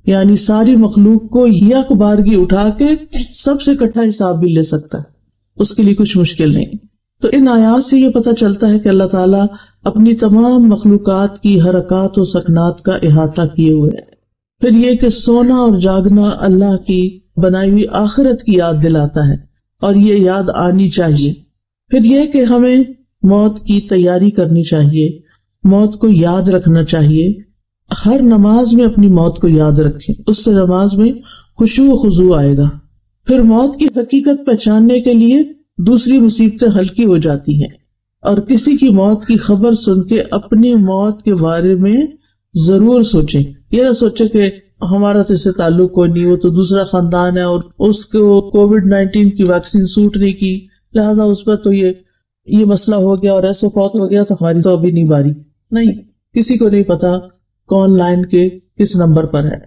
یعنی ساری مخلوق کو یک بارگی اٹھا کے سب سے اکٹھا حساب بھی لے سکتا ہے، اس کے لیے کچھ مشکل نہیں. تو ان آیات سے یہ پتہ چلتا ہے کہ اللہ تعالیٰ اپنی تمام مخلوقات کی حرکات و سکنات کا احاطہ کیے ہوئے ہے. پھر یہ کہ سونا اور جاگنا اللہ کی بنائی ہوئی آخرت کی یاد دلاتا ہے، اور یہ یاد آنی چاہیے. پھر یہ کہ ہمیں موت کی تیاری کرنی چاہیے، موت کو یاد رکھنا چاہیے. ہر نماز میں اپنی موت کو یاد رکھیں، اس سے نماز میں خشوع و خضوع آئے گا. پھر موت کی حقیقت پہچاننے کے لیے دوسری مصیبتیں ہلکی ہو جاتی ہیں، اور کسی کی موت کی خبر سن کے اپنی موت کے بارے میں ضرور سوچیں. یہ نہ سوچے کہ ہمارا تو اس سے تعلق کوئی نہیں، وہ تو دوسرا خاندان ہے اور اس کو کووڈ-19 کی ویکسین سوٹ نہیں کی، لہٰذا اس پر تو یہ مسئلہ ہو گیا اور ایسے فوت ہو گیا تو ہماری تو ابھی نہیں باری. نہیں، کسی کو نہیں پتا کون لائن کے کس نمبر پر ہے.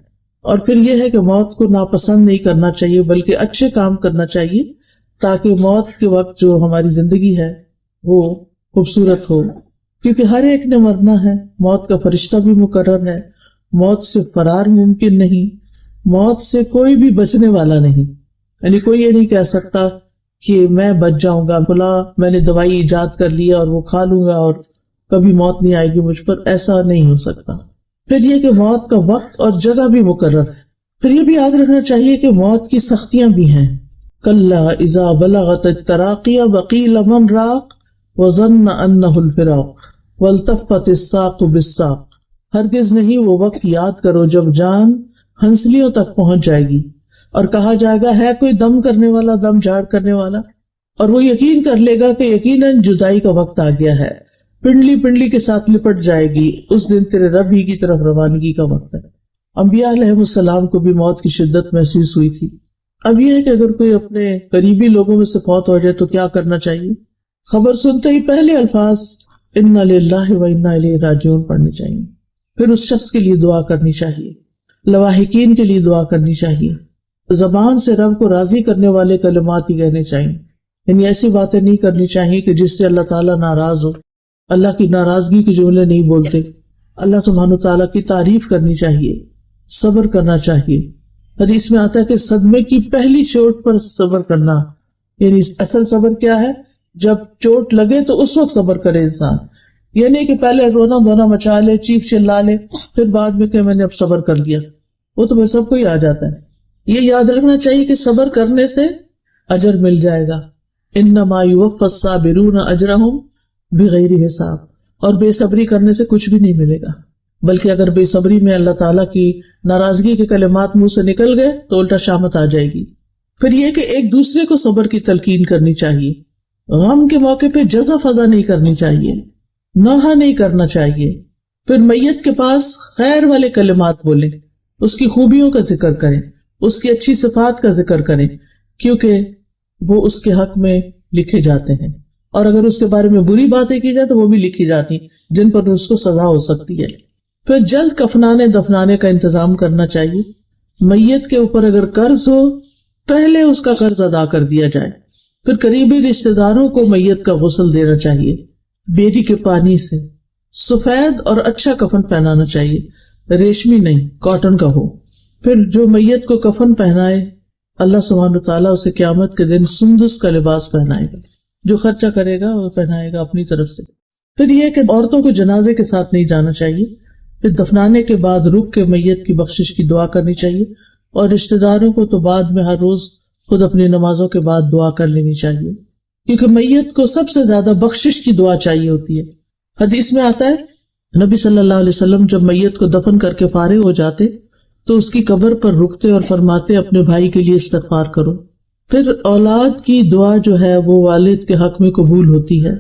اور پھر یہ ہے کہ موت کو ناپسند نہیں کرنا چاہیے بلکہ اچھے کام کرنا چاہیے، تاکہ موت کے وقت جو ہماری زندگی ہے وہ خوبصورت ہو. کیونکہ ہر ایک نے مرنا ہے، موت کا فرشتہ بھی مقرر ہے، موت سے فرار ممکن نہیں، موت سے کوئی بھی بچنے والا نہیں. یعنی کوئی یہ نہیں کہہ سکتا کہ میں بچ جاؤں گا، بلا میں نے دوائی ایجاد کر لیا اور وہ کھا لوں گا اور کبھی موت نہیں آئے گی مجھ پر، ایسا نہیں ہو سکتا. پھر یہ کہ موت کا وقت اور جگہ بھی مقرر ہے. پھر یہ بھی یاد رکھنا چاہیے کہ موت کی سختیاں بھی ہیں. کلا اذا بلغت التراقی وقیل من راق وظن انہ الفراق والتفت الساق بالساق. ہرگز نہیں وہ وقت یاد کرو جب جان ہنسلیوں تک پہنچ جائے گی اور کہا جائے گا ہے کوئی دم کرنے والا، دم جھاڑ کرنے والا، اور وہ یقین کر لے گا کہ یقیناً جدائی کا وقت آ گیا ہے، پنڈلی پنڈلی کے ساتھ لپٹ جائے گی، اس دن تیرے رب ہی کی طرف روانگی کا وقت ہے. انبیاء علیہ السلام کو بھی موت کی شدت محسوس ہوئی تھی. اب یہ ہے کہ اگر کوئی اپنے قریبی لوگوں میں سے فوت ہو جائے تو کیا کرنا چاہیے؟ خبر سنتے ہی پہلے الفاظ انا للہ و انا الیہ راجعون پڑھنے چاہیے. پھر اس شخص کے لیے دعا کرنی چاہیے، لواحقین کے لیے دعا کرنی چاہیے. زبان سے رب کو راضی کرنے والے کلمات ہی کہنے چاہیے، یعنی ایسی باتیں نہیں کرنی چاہیے کہ جس سے اللہ تعالیٰ ناراض ہو. اللہ کی ناراضگی کے جملے نہیں بولتے. اللہ سبحانہ تعالیٰ کی تعریف کرنی چاہیے، صبر کرنا چاہیے. حدیث میں آتا ہے کہ صدمے کی پہلی چوٹ پر صبر کرنا، یعنی اصل صبر کیا ہے؟ جب چوٹ لگے تو اس وقت صبر کرے انسان. یہ نہیں کہ پہلے رونا دھونا مچا لے، چیخ چلا لے، پھر بعد میں کہ میں نے اب صبر کر لیا. وہ تو سب کو ہی آ جاتا ہے. یہ یاد رکھنا چاہیے کہ صبر کرنے سے اجر مل جائے گا. انما یوفی الصابرون اجرہم بغیر حساب. اور بے صبری کرنے سے کچھ بھی نہیں ملے گا، بلکہ اگر بے صبری میں اللہ تعالیٰ کی ناراضگی کے کلمات منہ سے نکل گئے تو الٹا شامت آ جائے گی. پھر یہ کہ ایک دوسرے کو صبر کی تلقین کرنی چاہیے. غم کے موقع پہ جزا فضا نہیں کرنی چاہیے. نوحہ نہیں کرنا چاہیے. پھر میت کے پاس خیر والے کلمات بولیں، اس کی خوبیوں کا ذکر کریں، اس کی اچھی صفات کا ذکر کریں، کیونکہ وہ اس کے حق میں لکھے جاتے ہیں، اور اگر اس کے بارے میں بری باتیں کی جائے تو وہ بھی لکھی جاتی ہیں جن پر اس کو سزا ہو سکتی ہے. پھر جلد کفنانے دفنانے کا انتظام کرنا چاہیے. میت کے اوپر اگر قرض ہو پہلے اس کا قرض ادا کر دیا جائے. پھر قریبی رشتہ داروں کو میت کا غسل دینا چاہیے، بیری کے پانی سے. سفید اور اچھا کفن پہنانا چاہیے، ریشمی نہیں، کاٹن کا ہو. پھر جو میت کو کفن پہنائے اللہ سبحانہ وتعالیٰ اسے قیامت کے دن سندس کا لباس پہنائے گا. جو خرچہ کرے گا وہ پہنائے گا اپنی طرف سے. پھر یہ کہ عورتوں کو جنازے کے ساتھ نہیں جانا چاہیے. پھر دفنانے کے بعد رک کے میت کی بخشش کی دعا کرنی چاہیے، اور رشتہ داروں کو تو بعد میں ہر روز خود اپنی نمازوں کے بعد دعا کر لینی چاہیے، کیونکہ میت کو سب سے زیادہ بخشش کی دعا چاہیے ہوتی ہے. حدیث میں آتا ہے نبی صلی اللہ علیہ وسلم جب میت کو دفن کر کے فارغ ہو جاتے تو اس کی قبر پر رکتے اور فرماتے اپنے بھائی کے لیے استغفار کرو. پھر اولاد کی دعا جو ہے وہ والد کے حق میں قبول ہوتی ہے.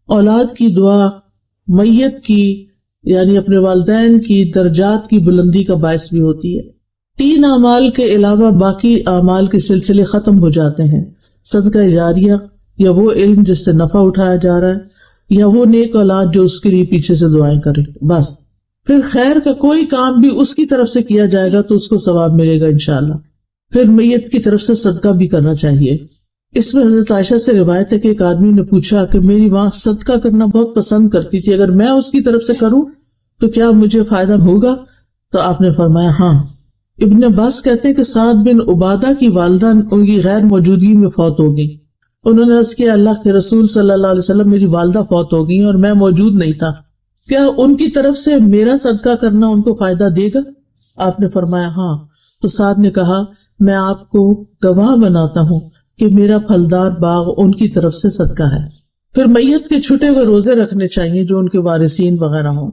اولاد کی دعا میت کی یعنی اپنے والدین کی درجات کی بلندی کا باعث بھی ہوتی ہے. 3 اعمال کے علاوہ باقی اعمال کے سلسلے ختم ہو جاتے ہیں. صدقہ جاریہ، یا وہ علم جس سے نفع اٹھایا جا رہا ہے، یا وہ نیک اولاد جو اس کے لیے پیچھے سے دعائیں کرے، بس. پھر خیر کا کوئی کام بھی اس کی طرف سے کیا جائے گا تو اس کو ثواب ملے گا انشاءاللہ. پھر میت کی طرف سے صدقہ بھی کرنا چاہیے. اس میں حضرت عائشہ سے روایت ہے کہ ایک آدمی نے پوچھا کہ میری ماں صدقہ کرنا بہت پسند کرتی تھی، اگر میں اس کی طرف سے کروں تو کیا مجھے فائدہ ہوگا؟ تو آپ نے فرمایا ہاں. ابن عباس کہتے ہیں کہ سعد بن عبادہ کی والدہ ان کی غیر موجودگی میں فوت ہو گئی. انہوں نے عرض کیا اللہ کے رسول صلی اللہ علیہ وسلم میری والدہ فوت ہو گئی اور میں موجود نہیں تھا، کیا ان کی طرف سے میرا صدقہ کرنا ان کو فائدہ دے گا؟ آپ نے فرمایا ہاں. تو سعد نے کہا میں آپ کو گواہ بناتا ہوں کہ میرا پھلدار باغ ان کی طرف سے صدقہ ہے. پھر میت کے چھٹے ہوئے روزے رکھنے چاہیے جو ان کے وارثین وغیرہ ہوں.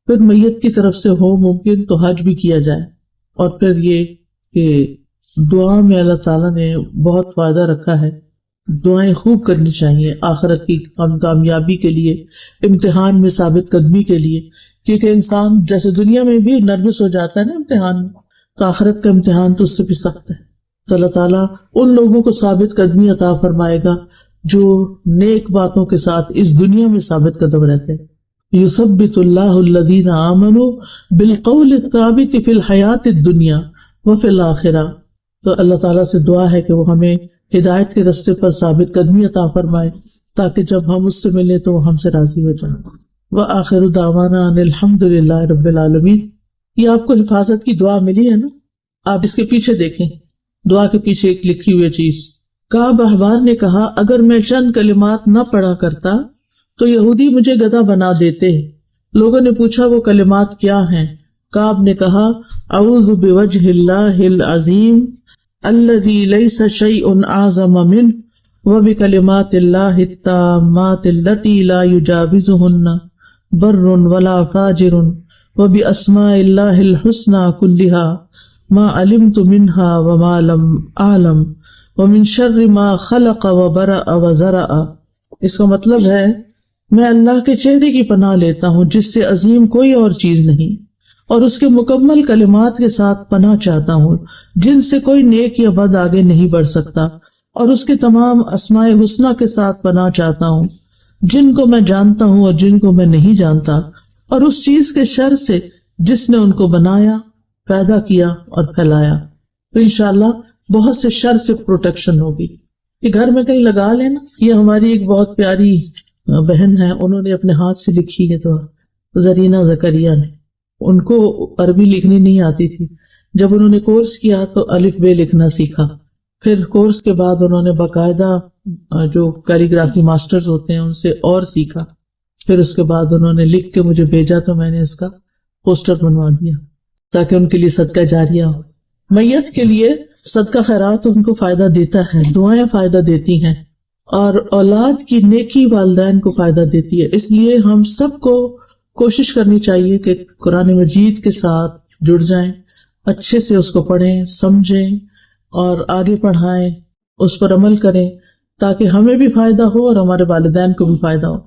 پھر میت کی طرف سے ہو ممکن تو حج بھی کیا جائے. اور پھر یہ کہ دعا میں اللہ تعالیٰ نے بہت فائدہ رکھا ہے، دعائیں خوب کرنی چاہیے آخرت کی کامیابی کے لیے، امتحان میں ثابت قدمی کے لیے. کیونکہ انسان جیسے دنیا میں بھی نروس ہو جاتا ہے نا امتحان میں، تو آخرت کا امتحان تو اس سے بھی سخت ہے. تو اللہ تعالیٰ ان لوگوں کو ثابت قدمی عطا فرمائے گا جو نیک باتوں کے ساتھ اس دنیا میں ثابت قدم رہتے ہیں. یثبت اللہ الذین آمنوا بالقول الثابت فی الحیات الدنیا وفی الآخرہ. تو اللہ تعالیٰ سے دعا ہے کہ وہ ہمیں ہدایت کے راستے پر ثابت قدمی عطا فرمائے تاکہ جب ہم اس سے ملیں تو وہ ہم سے راضی ہو جائیں. وآخر دعوانا ان الحمد للہ رب العالمین. یہ آپ کو حفاظت کی دعا ملی ہے نا، آپ اس کے پیچھے دیکھیں، دعا کے پیچھے ایک لکھی ہوئی چیز. کعب احبار نے کہا اگر میں چند کلمات نہ پڑھا کرتا تو یہودی مجھے گدھا بنا دیتے. لوگوں نے پوچھا وہ کلمات کیا ہیں؟ کعب نے کہا اعوذ بوجہ اللہ العظیم الذی لیس شیء اعظم منہ وبکلمات اللہ التامات التی لا یجاوزہن بر ولا فاجر وباسماء اللہ الحسنى كلها ما علمت منها وما لم اعلم ومن شر ما خلق وبرأ وذرأ. اس کا مطلب ہے میں اللہ کے چہرے کی پناہ لیتا ہوں جس سے عظیم کوئی اور چیز نہیں، اور اس کے مکمل کلمات کے ساتھ پناہ چاہتا ہوں جن سے کوئی نیک یا بد آگے نہیں بڑھ سکتا، اور اس کے تمام اسماء حسنہ کے ساتھ پناہ چاہتا ہوں جن کو میں جانتا ہوں اور جن کو میں نہیں جانتا، اور اس چیز کے شر سے جس نے ان کو بنایا، پیدا کیا اور پھیلایا. تو انشاءاللہ بہت سے شر سے پروٹیکشن ہوگی. یہ گھر میں کہیں لگا لینا. یہ ہماری ایک بہت پیاری بہن ہے، انہوں نے اپنے ہاتھ سے لکھی ہے دعا، زرینہ زکریا نے. ان کو عربی لکھنی نہیں آتی تھی، جب انہوں نے کورس کیا تو الف بے لکھنا سیکھا. پھر کورس کے بعد انہوں نے باقاعدہ جو کیلی گرافی ماسٹرز ہوتے ہیں ان سے اور سیکھا. پھر اس کے بعد انہوں نے لکھ کے مجھے بھیجا تو میں نے اس کا پوسٹر بنوا دیا تاکہ ان کے لیے صدقہ جاریہ ہو. میت کے لیے صدقہ خیرات ان کو فائدہ دیتا ہے، دعائیں فائدہ دیتی ہیں، اور اولاد کی نیکی والدین کو فائدہ دیتی ہے. اس لیے ہم سب کو کوشش کرنی چاہیے کہ قرآن مجید کے ساتھ جڑ جائیں، اچھے سے اس کو پڑھیں، سمجھیں اور آگے پڑھائیں، اس پر عمل کریں تاکہ ہمیں بھی فائدہ ہو اور ہمارے والدین کو بھی فائدہ ہو.